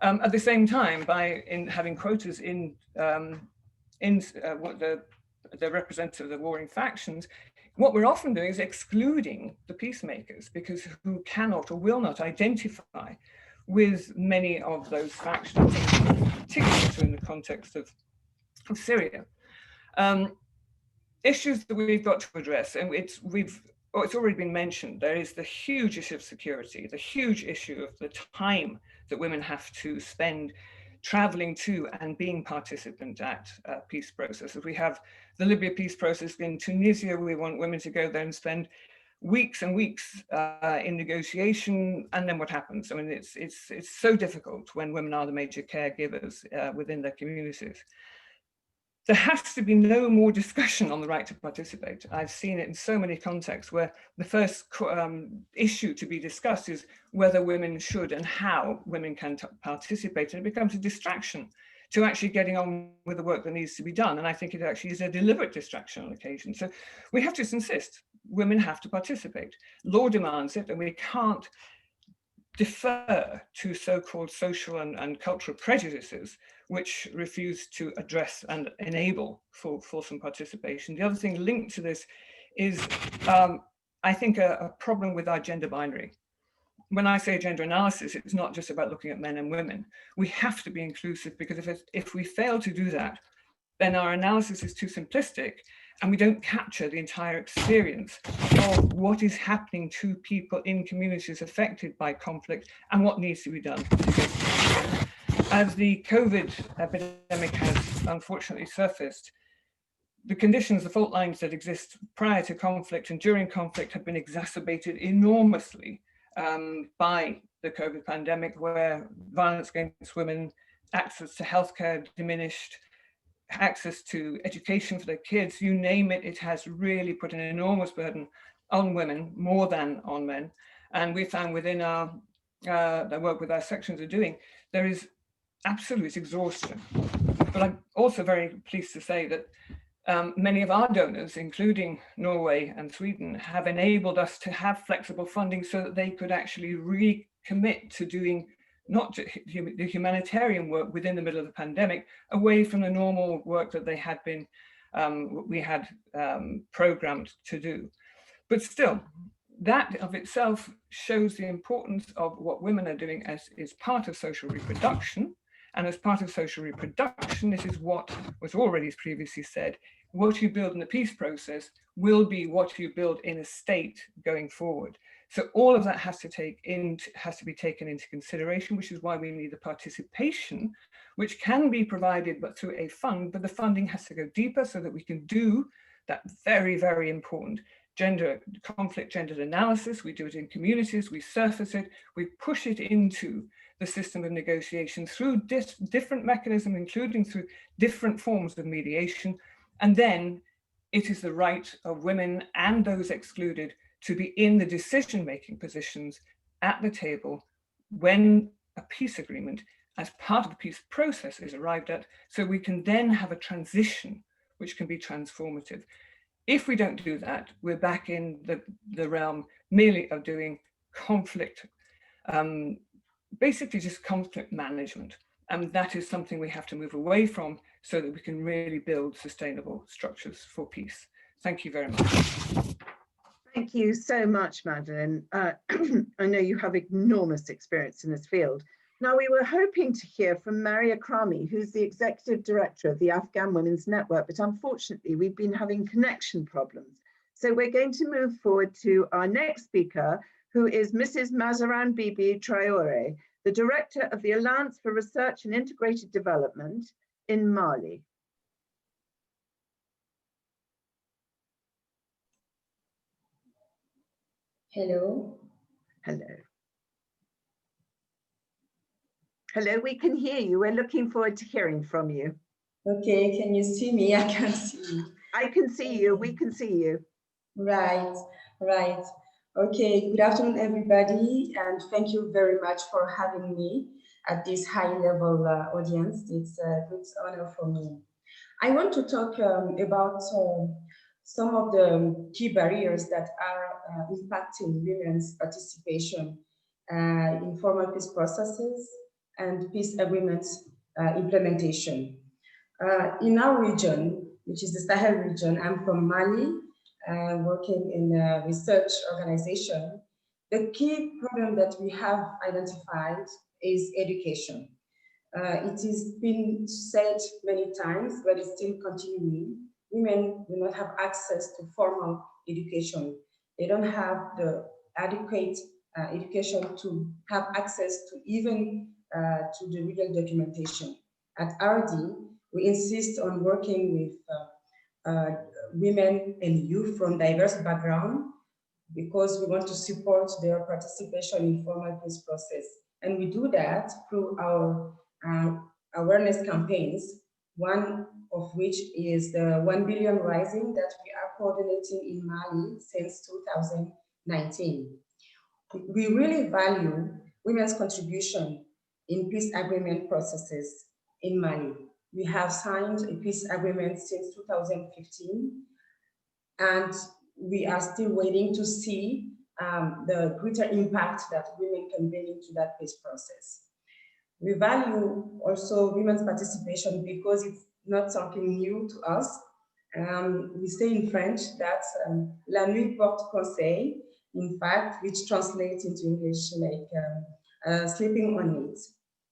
[SPEAKER 8] At the same time, by having quotas in what the representatives of the warring factions, what we're often doing is excluding the peacemakers, because who cannot or will not identify with many of those factions, particularly in the context of Syria. Issues that we've got to address, and it's already been mentioned. There is the huge issue of security, the huge issue of the time that women have to spend traveling to and being participant at peace processes. We have the Libya peace process in Tunisia. We want women to go there and spend weeks and weeks in negotiation, and then what happens? I mean, it's so difficult when women are the major caregivers within their communities. There has to be no more discussion on the right to participate. I've seen it in so many contexts where the first issue to be discussed is whether women should and how women can participate, and it becomes a distraction to actually getting on with the work that needs to be done. And I think it actually is a deliberate distraction on occasion. So we have to insist women have to participate. Law demands it, and we can't defer to so-called social and cultural prejudices which refuse to address and enable fulsome participation. The other thing linked to this is, I think, a problem with our gender binary. When I say gender analysis, it's not just about looking at men and women. We have to be inclusive, because if we fail to do that, then our analysis is too simplistic, and we don't capture the entire experience of what is happening to people in communities affected by conflict and what needs to be done. As the COVID epidemic has unfortunately surfaced, the conditions, the fault lines that exist prior to conflict and during conflict have been exacerbated enormously by the COVID pandemic, where violence against women, access to healthcare diminished, access to education for their kids, you name it, it has really put an enormous burden on women, more than on men. And we found within our the work with our sections are doing, there is absolute exhaustion. But I'm also very pleased to say that many of our donors, including Norway and Sweden, have enabled us to have flexible funding so that they could actually recommit to doing not the humanitarian work within the middle of the pandemic, away from the normal work that they had been, programmed to do. But still, that of itself shows the importance of what women are doing as is part of social reproduction. And as part of social reproduction, this is what was already previously said, what you build in the peace process will be what you build in a state going forward. So all of that has to be taken into consideration, which is why we need the participation, which can be provided but through a fund, but the funding has to go deeper so that we can do that very, very important conflict gendered analysis. We do it in communities, we surface it, we push it into the system of negotiation through different mechanisms, including through different forms of mediation. And then it is the right of women and those excluded to be in the decision-making positions at the table when a peace agreement as part of the peace process is arrived at, so we can then have a transition which can be transformative. If we don't do that, we're back in the realm merely of doing conflict, basically just conflict management. And that is something we have to move away from so that we can really build sustainable structures for peace. Thank you very much.
[SPEAKER 1] Thank you so much, Madeline. I know you have enormous experience in this field. Now, we were hoping to hear from Maria Krami, who's the Executive Director of the Afghan Women's Network, but unfortunately, we've been having connection problems. So we're going to move forward to our next speaker, who is Mrs. Mazaran Bibi Traore, the Director of the Alliance for Research and Integrated Development in Mali.
[SPEAKER 9] Hello.
[SPEAKER 1] Hello. Hello, we can hear you. We're looking forward to hearing from you.
[SPEAKER 9] Okay, can you see me? I can see you.
[SPEAKER 1] I can see you. We can see you.
[SPEAKER 9] Right, right. Okay, good afternoon, everybody, and thank you very much for having me at this high-level audience. It's a good honor for me. I want to talk about some of the key barriers that are impacting women's participation in formal peace processes and peace agreements implementation. In our region, which is the Sahel region, I'm from Mali, working in a research organization. The key problem that we have identified is education. It has been said many times, but it's still continuing. Women do not have access to formal education. They don't have the adequate education to have access to even to the legal documentation. At RD, we insist on working with women and youth from diverse backgrounds because we want to support their participation in formal peace process. And we do that through our awareness campaigns, one of which is the 1 billion rising that we are coordinating in Mali since 2019. We really value women's contribution in peace agreement processes in Mali. We have signed a peace agreement since 2015, and we are still waiting to see the greater impact that women can bring into that peace process. We value also women's participation because it's not something new to us. We say in French that la nuit porte conseil, in fact, which translates into English like sleeping on it.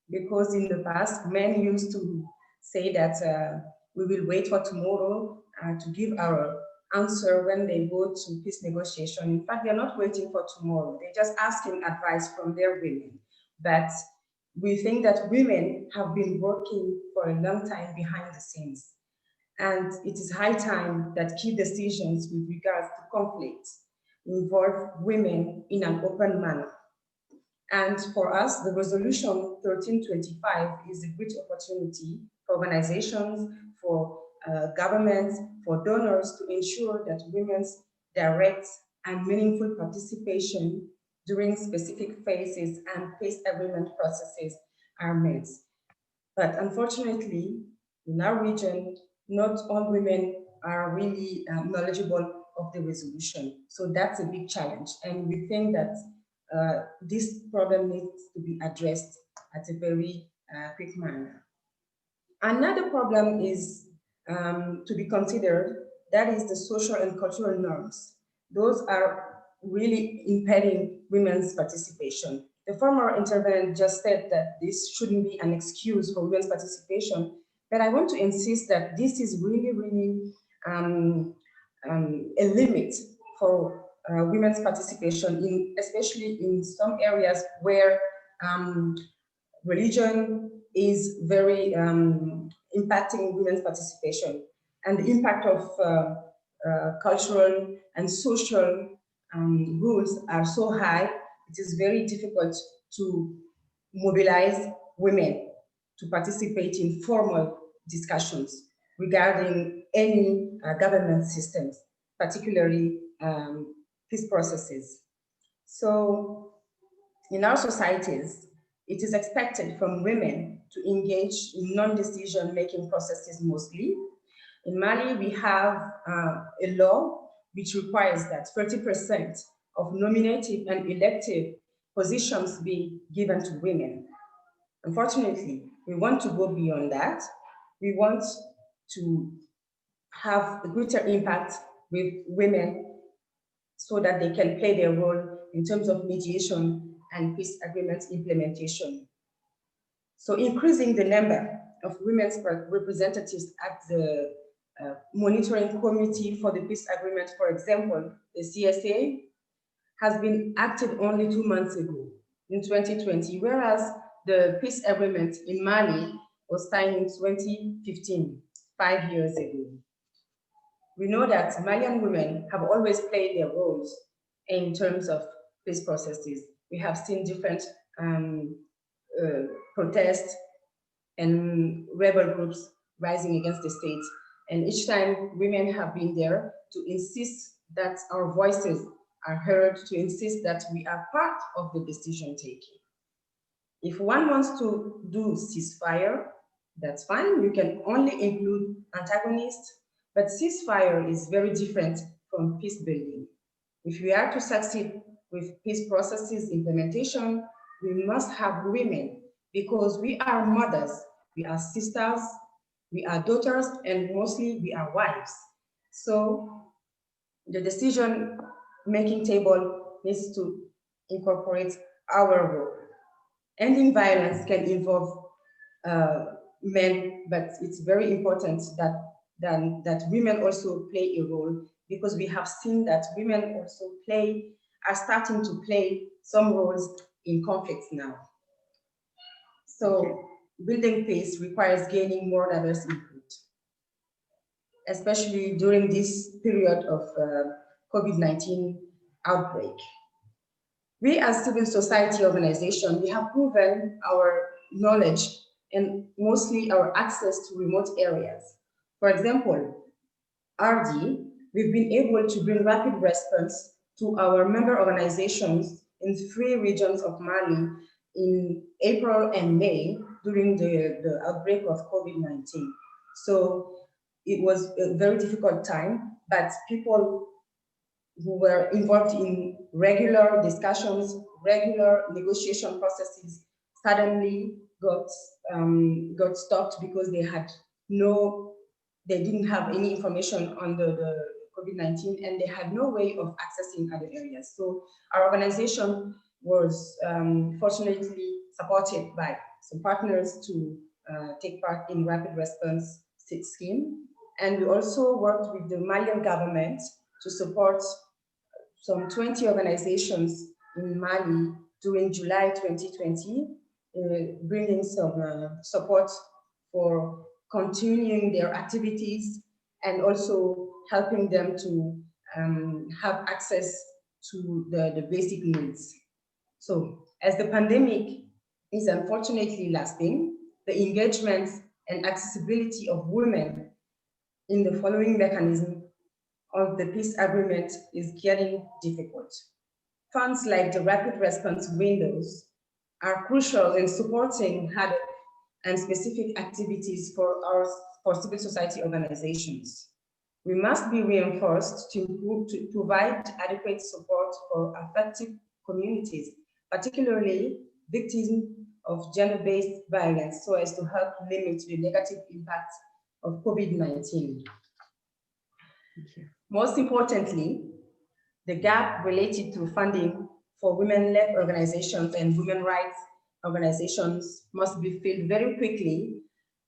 [SPEAKER 9] Because in the past, men used to say that we will wait for tomorrow to give our answer when they go to peace negotiation. In fact, they're not waiting for tomorrow. They're just asking advice from their women. But we think that women have been working for a long time behind the scenes. And it is high time that key decisions with regards to conflicts involve women in an open manner. And for us, the resolution 1325 is a great opportunity for organizations, for governments, for donors to ensure that women's direct and meaningful participation during specific phases and peace agreement processes are met. But unfortunately, in our region, not all women are really knowledgeable of the resolution. So that's a big challenge. And we think that this problem needs to be addressed at a very quick manner. Another problem is to be considered, that is the social and cultural norms. Those are really impeding women's participation. The former intervenant just said that this shouldn't be an excuse for women's participation, but I want to insist that this is really, really a limit for women's participation, especially in some areas where religion is very impacting women's participation. And the impact of cultural and social rules are so high, it is very difficult to mobilize women to participate in formal discussions regarding any government systems, particularly peace processes. So in our societies, it is expected from women to engage in non-decision making processes mostly. In Mali, we have a law which requires that 30% of nominative and elective positions be given to women. Unfortunately, we want to go beyond that. We want to have a greater impact with women so that they can play their role in terms of mediation and peace agreement implementation. So increasing the number of women's representatives at the monitoring committee for the peace agreement, for example, the CSA, has been acted only 2 months ago in 2020, whereas the peace agreement in Mali was signed in 2015, 5 years ago. We know that Malian women have always played their roles in terms of peace processes. We have seen different protests and rebel groups rising against the state. And each time women have been there to insist that our voices are heard, to insist that we are part of the decision taking. If one wants to do ceasefire, that's fine. You can only include antagonists, But ceasefire is very different from peace building. If we are to succeed with peace processes implementation, we must have women, because we are mothers, we are sisters, we are daughters, and mostly we are wives. So the decision-making table needs to incorporate our role. Ending violence can involve men, but it's very important that women also play a role, because we have seen that women also are starting to play some roles in conflicts now. So building peace requires gaining more diverse input, especially during this period of COVID-19 outbreak. We as civil society organization, we have proven our knowledge and mostly our access to remote areas. For example, RD, we've been able to bring rapid response to our member organizations in 3 regions of Mali in April and May during the outbreak of COVID-19. So it was a very difficult time, but people who were involved in regular discussions, regular negotiation processes, suddenly got stopped because they didn't have any information on the COVID-19, and they had no way of accessing other areas. So our organization was fortunately supported by some partners to take part in rapid response scheme. And we also worked with the Malian government to support some 20 organizations in Mali during July 2020, bringing some support for continuing their activities and also helping them to have access to the basic needs. So as the pandemic is unfortunately lasting, the engagement and accessibility of women in the following mechanism of the peace agreement is getting difficult. Funds like the rapid response windows are crucial in supporting HADOP and specific activities for civil society organizations. We must be reinforced to provide adequate support for affected communities, particularly victims of gender-based violence, so as to help limit the negative impact of COVID-19. Most importantly, the gap related to funding for women-led organizations and human rights organizations must be filled very quickly.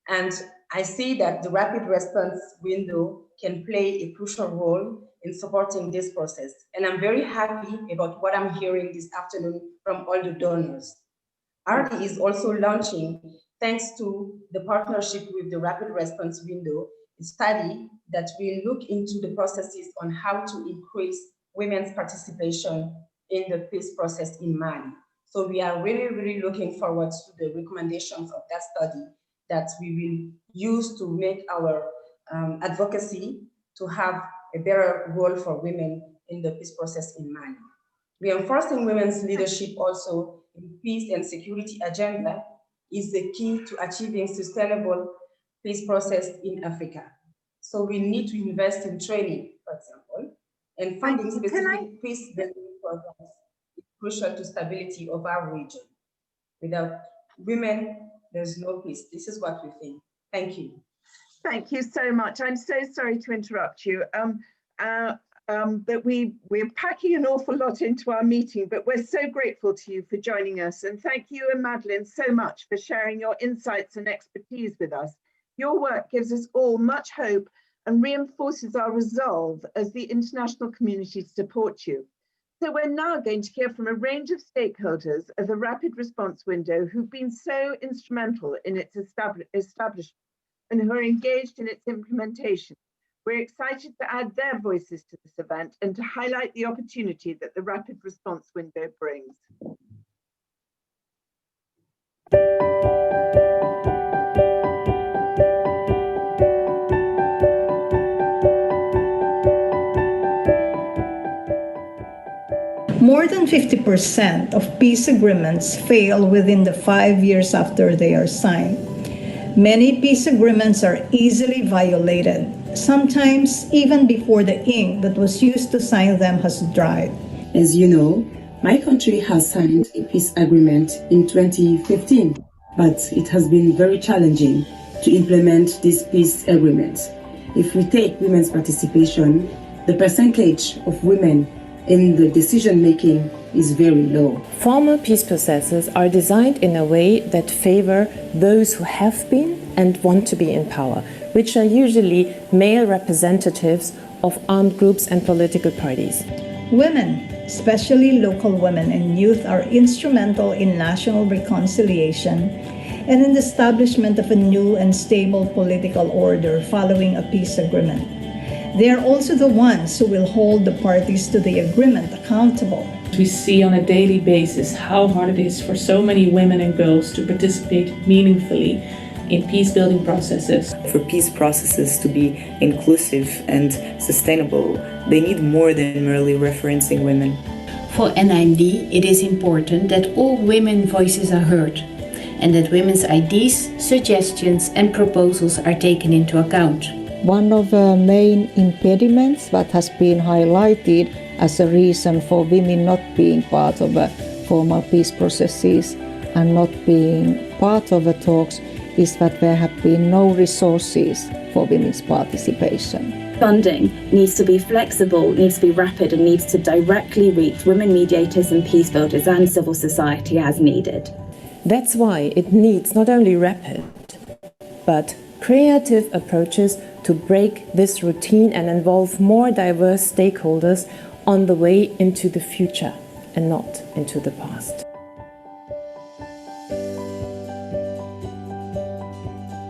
[SPEAKER 9] And I see that the rapid response window can play a crucial role in supporting this process. And I'm very happy about what I'm hearing this afternoon from all the donors. RD is also launching, thanks to the partnership with the rapid response window, a study that will look into the processes on how to increase women's participation in the peace process in Mali. So we are really, really looking forward to the recommendations of that study that we will use to make our advocacy to have a better role for women in the peace process in Mali. Reinforcing women's leadership also in peace and security agenda is the key to achieving sustainable peace process in Africa. So we need to invest in training, for example, and funding specific peace building programs is crucial to stability of our region. Without women, there's no peace. This is what we think. Thank you.
[SPEAKER 1] Thank you so much. I'm so sorry to interrupt you. But we're packing an awful lot into our meeting, but we're so grateful to you for joining us. And thank you and Madeleine so much for sharing your insights and expertise with us. Your work gives us all much hope and reinforces our resolve as the international community to support you. So we're now going to hear from a range of stakeholders of the Rapid Response Window who've been so instrumental in its establishment and who are engaged in its implementation. We're excited to add their voices to this event and to highlight the opportunity that the Rapid Response Window brings.
[SPEAKER 10] More than 50% of peace agreements fail within the 5 years after they are signed. Many peace agreements are easily violated, sometimes even before the ink that was used to sign them has dried.
[SPEAKER 11] As you know, my country has signed a peace agreement in 2015, but it has been very challenging to implement this peace agreement. If we take women's participation, the percentage of women in the decision-making is very low.
[SPEAKER 12] Formal peace processes are designed in a way that favor those who have been and want to be in power, which are usually male representatives of armed groups and political parties.
[SPEAKER 10] Women, especially local women and youth, are instrumental in national reconciliation and in the establishment of a new and stable political order following a peace agreement. They are also the ones who will hold the parties to the agreement accountable.
[SPEAKER 13] We see on a daily basis how hard it is for so many women and girls to participate meaningfully in peace-building processes.
[SPEAKER 14] For peace processes to be inclusive and sustainable, they need more than merely referencing women.
[SPEAKER 15] For NIMD, it is important that all women voices are heard and that women's ideas, suggestions and proposals are taken into account.
[SPEAKER 16] One of the main impediments that has been highlighted as a reason for women not being part of formal peace processes and not being part of the talks is that there have been no resources for women's participation.
[SPEAKER 17] Funding needs to be flexible, needs to be rapid, and needs to directly reach women mediators and peace builders and civil society as needed.
[SPEAKER 12] That's why it needs not only rapid, but creative approaches to break this routine and involve more diverse stakeholders on the way into the future and not into the past.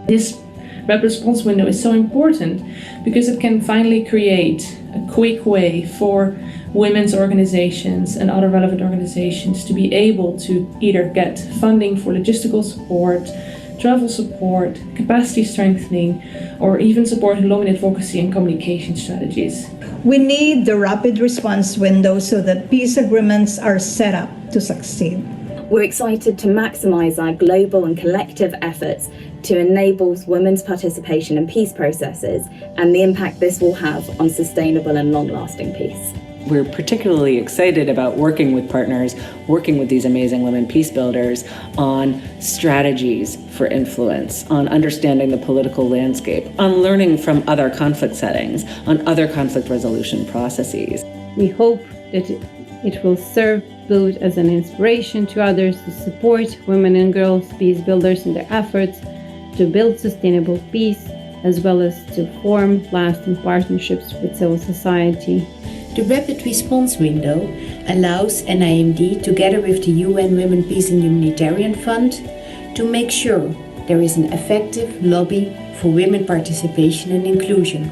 [SPEAKER 13] This Rapid Response Window is so important because it can finally create a quick way for women's organizations and other relevant organizations to be able to either get funding for logistical support, travel support, capacity strengthening, or even support lobbying advocacy and communication strategies.
[SPEAKER 10] We need the rapid response window so that peace agreements are set up to succeed.
[SPEAKER 17] We're excited to maximise our global and collective efforts to enable women's participation in peace processes and the impact this will have on sustainable and long-lasting peace.
[SPEAKER 18] We're particularly excited about working with partners, working with these amazing women peace builders on strategies for influence, on understanding the political landscape, on learning from other conflict settings, on other conflict resolution processes.
[SPEAKER 19] We hope that it will serve both as an inspiration to others to support women and girls peace builders in their efforts to build sustainable peace, as well as to form lasting partnerships with civil society.
[SPEAKER 15] The Rapid Response Window allows NIMD, together with the UN Women, Peace and Humanitarian Fund, to make sure there is an effective lobby for women participation and inclusion.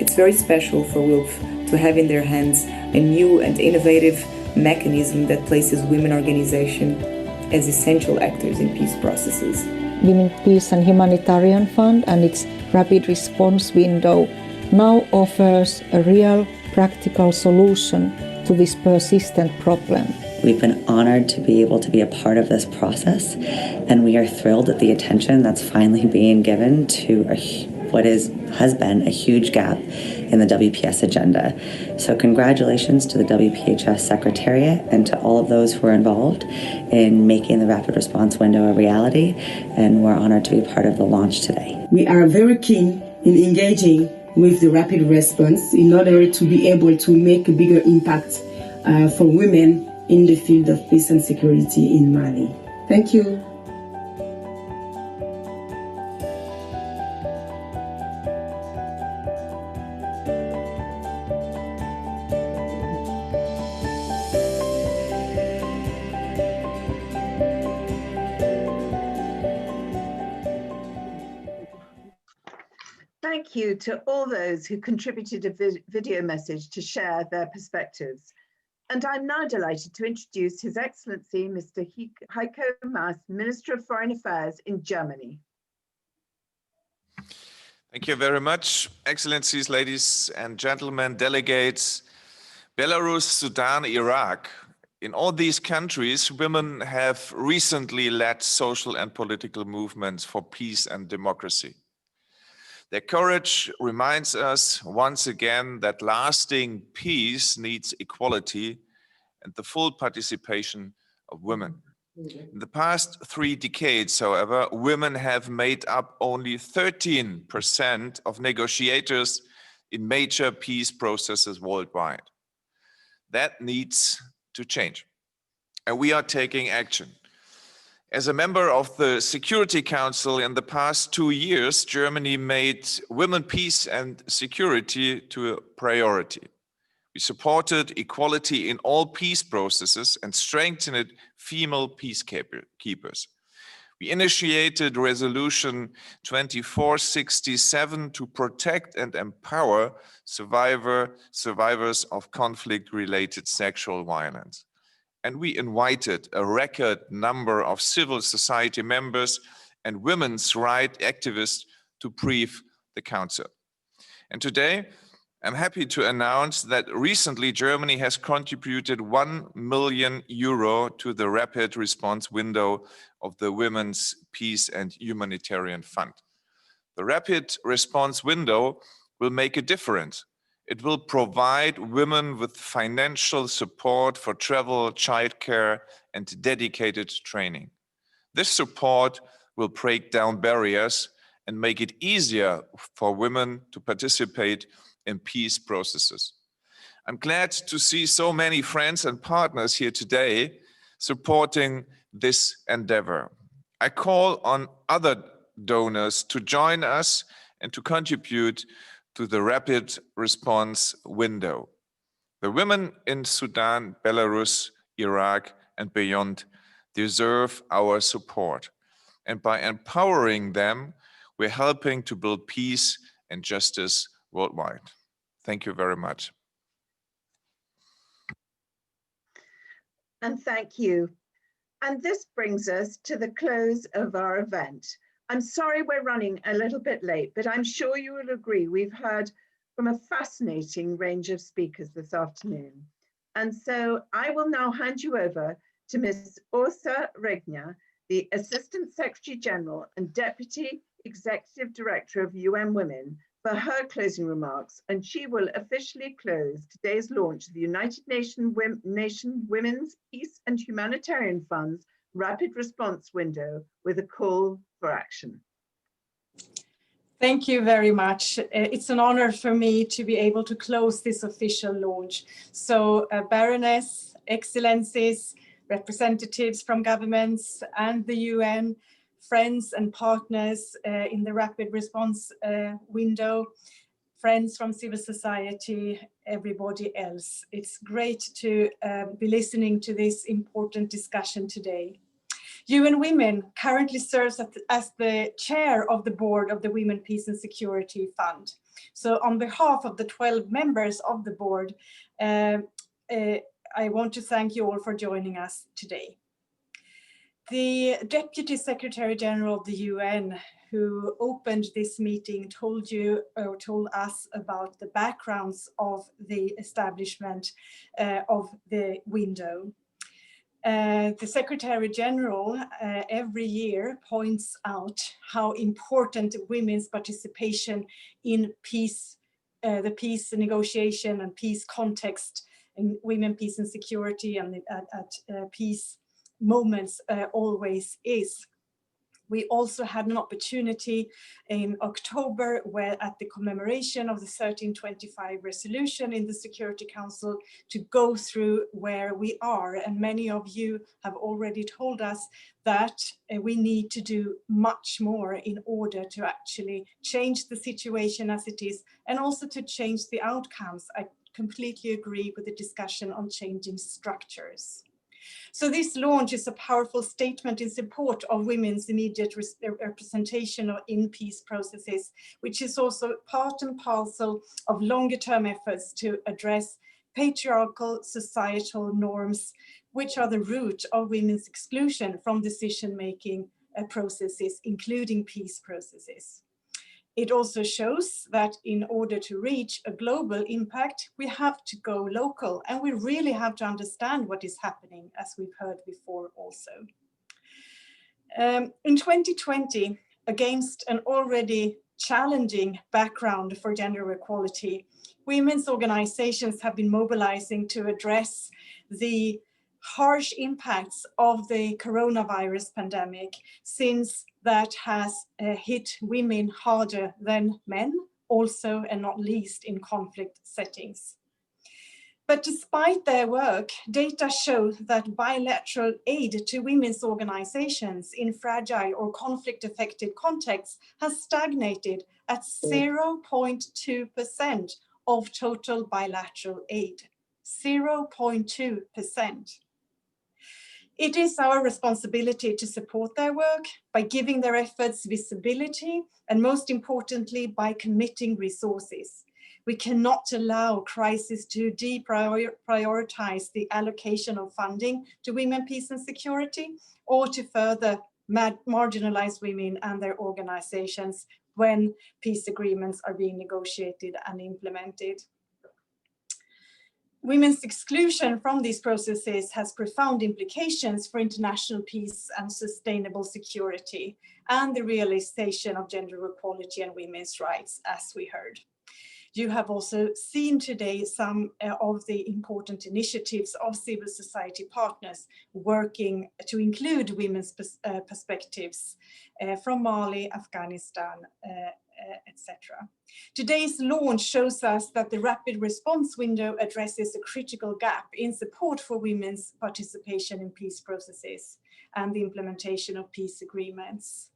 [SPEAKER 14] It's very special for WPHF to have in their hands a new and innovative mechanism that places women organizations as essential actors in peace processes.
[SPEAKER 16] Women, Peace and Humanitarian Fund and its Rapid Response Window now offers a real practical solution to this persistent problem.
[SPEAKER 20] We've been honored to be able to be a part of this process, and we are thrilled at the attention that's finally being given to what has been a huge gap in the WPS agenda. So congratulations to the WPHF Secretariat and to all of those who are involved in making the Rapid Response Window a reality, and we're honored to be part of the launch today.
[SPEAKER 11] We are very keen in engaging with the rapid response in order to be able to make a bigger impact for women in the field of peace and security in Mali. Thank you.
[SPEAKER 1] Thank you to all those who contributed a video message to share their perspectives. And I'm now delighted to introduce His Excellency, Mr. Heiko Maas, Minister of Foreign Affairs in Germany.
[SPEAKER 21] Thank you very much, Excellencies, ladies and gentlemen, delegates, Belarus, Sudan, Iraq. In all these countries, women have recently led social and political movements for peace and democracy. Their courage reminds us once again that lasting peace needs equality and the full participation of women. In the past 3 decades, however, women have made up only 13% of negotiators in major peace processes worldwide. That needs to change, and we are taking action. As a member of the Security Council in the past 2 years, Germany made women, peace and security to a priority. We supported equality in all peace processes and strengthened female peacekeepers. We initiated Resolution 2467 to protect and empower survivors of conflict-related sexual violence. And we invited a record number of civil society members and women's rights activists to brief the Council. And today, I'm happy to announce that recently Germany has contributed €1 million to the Rapid Response Window of the Women's Peace and Humanitarian Fund. The Rapid Response Window will make a difference. It will provide women with financial support for travel, childcare, and dedicated training. This support will break down barriers and make it easier for women to participate in peace processes. I'm glad to see so many friends and partners here today supporting this endeavor. I call on other donors to join us and to contribute to the Rapid Response Window. The women in Sudan, Belarus, Iraq, and beyond deserve our support. And by empowering them, we're helping to build peace and justice worldwide. Thank you very much.
[SPEAKER 1] And thank you. And this brings us to the close of our event. I'm sorry we're running a little bit late, but I'm sure you will agree we've heard from a fascinating range of speakers this afternoon. And so I will now hand you over to Ms. Åsa Regner, the Assistant Secretary General and Deputy Executive Director of UN Women, for her closing remarks, and she will officially close today's launch of the United Nations Women's Peace and Humanitarian Fund's Rapid Response Window with a call for action.
[SPEAKER 3] Thank you very much. It's an honor for me to be able to close this official launch. So Baroness, Excellencies, representatives from governments and the UN, friends and partners in the Rapid Response Window, friends from civil society, everybody else. It's great to be listening to this important discussion today. UN Women currently serves as the chair of the board of the Women, Peace and Security Fund. So on behalf of the 12 members of the board, I want to thank you all for joining us today. The Deputy Secretary General of the UN, who opened this meeting, told us about the backgrounds of the establishment of the window. The Secretary General every year points out how important women's participation in peace, the peace negotiation and peace context in women, peace and security and at peace moments always is. We also had an opportunity in October where at the commemoration of the 1325 resolution in the Security Council to go through where we are. And many of you have already told us that we need to do much more in order to actually change the situation as it is and also to change the outcomes. I completely agree with the discussion on changing structures. So this launch is a powerful statement in support of women's immediate representation in peace processes, which is also part and parcel of longer term efforts to address patriarchal societal norms, which are the root of women's exclusion from decision-making processes, including peace processes. It also shows that in order to reach a global impact, we have to go local and we really have to understand what is happening, as we've heard before also. In 2020, against an already challenging background for gender equality, women's organizations have been mobilizing to address the harsh impacts of the coronavirus pandemic, since that has hit women harder than men, also and not least in conflict settings. But despite their work, data show that bilateral aid to women's organizations in fragile or conflict-affected contexts has stagnated at 0.2% of total bilateral aid. 0.2%. It is our responsibility to support their work by giving their efforts visibility, and most importantly, by committing resources. We cannot allow crisis to deprioritize the allocation of funding to women, peace and security, or to further marginalize women and their organizations when peace agreements are being negotiated and implemented. Women's exclusion from these processes has profound implications for international peace and sustainable security, and the realization of gender equality and women's rights, as we heard. You have also seen today some of the important initiatives of civil society partners working to include women's perspectives from Mali, Afghanistan, etc. Today's launch shows us that the rapid response window addresses a critical gap in support for women's participation in peace processes and the implementation of peace agreements.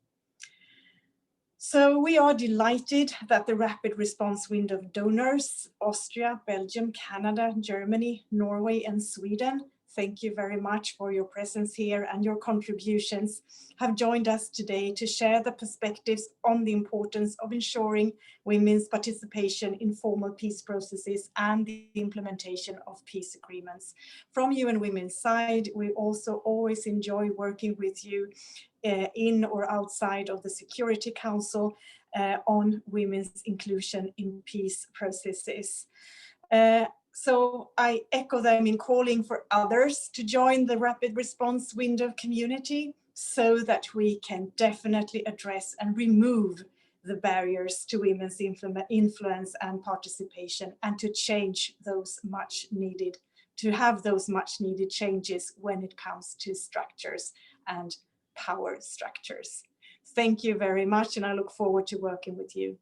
[SPEAKER 3] So we are delighted that the rapid response window of donors, Austria, Belgium, Canada, Germany, Norway and Sweden, thank you very much for your presence here and your contributions, have joined us today to share the perspectives on the importance of ensuring women's participation in formal peace processes and the implementation of peace agreements. From UN Women's side, we also always enjoy working with you in or outside of the Security Council on women's inclusion in peace processes. So I echo them in calling for others to join the rapid response window community so that we can definitely address and remove the barriers to women's influence and participation, and to change those much needed, to have those much needed changes when it comes to structures and power structures. Thank you very much, and I look forward to working with you.